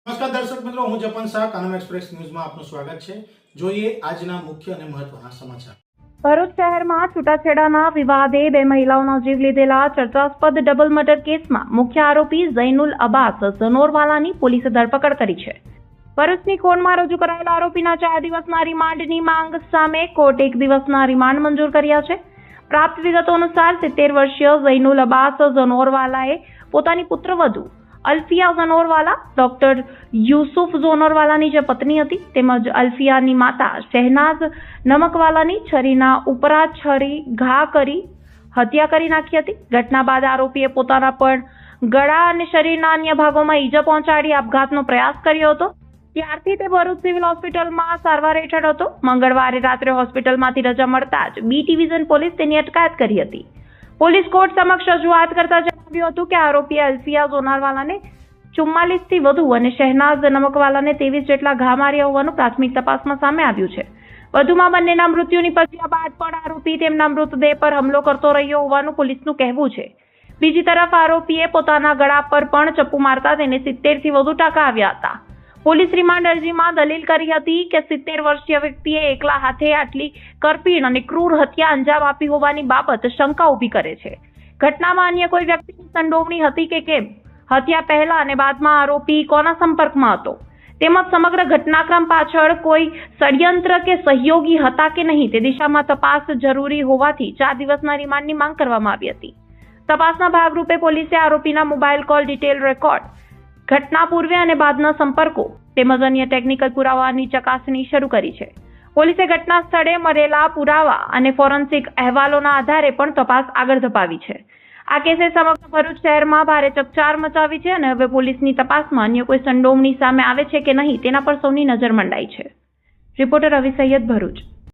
નમસ્કાર દર્શક મિત્રો, હું જપન શાહ કાનમ એક્સપ્રેસ ન્યૂઝમાં આપનું સ્વાગત છે। જોઈએ આજના મુખ્ય અને મહત્વના સમાચાર। ભરૂચ શહેરમાં છૂટાછેડાના વિવાદે બે મહિલાઓનો જીવ લીધેલા ચર્ચાસ્પદ ડબલ મર્ડર કેસમાં મુખ્ય આરોપી ઝૈનુલ અબ્બાસ ઝનોરવાલાની પોલીસે ધરપકડ કરી છે। ભરૂચની કોર્ટમાં રજૂ કરાયેલા આરોપીના 4 દિવસના રિમાન્ડની માંગ સામે કોર્ટે 1 દિવસના રિમાન્ડ મંજૂર કર્યા છે। પ્રાપ્ત વિગતો અનુસાર 70 વર્ષીય ઝૈનુલ અબ્બાસ ઝનોરવાલાએ પોતાની પુત્રવધુ અલ્ફિયા ઝનોરવાલા ડોક્ટર યુસુફ ઝનોરવાલાની જે પત્ની હતી તેમજ અલ્ફિયાની માતા શહેનાઝ નમકવાલાની છરીના ઉપરા છરી ઘા કરી હત્યા કરી નાખી હતી। ઘટના બાદ આરોપીએ પોતાના પણ ગળા અને શરીરના અન્ય ભાગોમાં ઈજા પહોંચાડી આપઘાતનો પ્રયાસ કર્યો હતો। ત્યારથી તે ભરૂચ સિવિલ હોસ્પિટલમાં સારવાર હેઠળ હતો। મંગળવારે રાત્રે હોસ્પિટલમાંથી રજા મળતા જ બી ડિવિઝન પોલીસ તેની અટકાયત કરી હતી। પોલીસ કોર્ટ સમક્ષ રજૂઆત કરતા જણાવ્યું હતું કે આરોપીએ અલ્ફિયા ઝનોરવાલાને 44 થી વધુ અને શહેનાઝ નમકવાલાને 23 જેટલા ઘા માર્યા હોવાનું પ્રાથમિક તપાસમાં સામે આવ્યું છે। વધુમાં બંનેના મૃત્યુ નિપજ્યા બાદ પણ આરોપી તેમના મૃતદેહ પર હુમલો કરતો રહ્યો હોવાનું પોલીસનું કહેવું છે। બીજી તરફ આરોપીએ પોતાના ગળા પર પણ ચપ્પુ મારતા તેને 70 થી વધુ ટાંકા આવ્યા હતા। પોલીસ રિમાન્ડ અરજીમાં દલીલ કરી હતી કે 70 વર્ષીય વ્યક્તિએ એકલા હાથે આટલી કરપીણ અને ક્રૂર હત્યા અંજામ આપી હોવાની બાબત શંકા ઊભી કરે છે। ઘટનામાં અન્ય કોઈ વ્યક્તિની સંડોવણી હતી કે કેમ, હત્યા પહેલા અને બાદમાં આરોપી કોના સંપર્કમાં હતો તેમજ સમગ્ર ઘટનાક્રમ પાછળ કોઈ ષડયંત્ર કે સહયોગી હતા કે નહીં તે દિશામાં તપાસ જરૂરી હોવાથી 4 દિવસના રિમાન્ડની માંગ કરવામાં આવી હતી। તપાસના ભાગરૂપે પોલીસે આરોપીના મોબાઈલ કોલ ડિટેલ રેકોર્ડ, ઘટના પૂર્વે અને બાદના સંપર્કો તેમજ અન્ય ટેકનિકલ પુરાવાની ચકાસણી શરૂ કરી છે। પોલીસે ઘટના સ્થળે મળેલા પુરાવા અને ફોરેન્સિક અહેવાલોના આધારે પણ તપાસ આગળ ધપાવી છે। આ કેસે સમગ્ર ભરૂચ શહેરમાં ભારે ચકચાર મચાવી છે અને હવે પોલીસની તપાસમાં અન્ય કોઈ સંડોવણી સામે આવે છે કે નહીં તેના પર સૌની નજર મંડાઈ છે। રિપોર્ટર રવિ સૈયદ, ભરૂચ।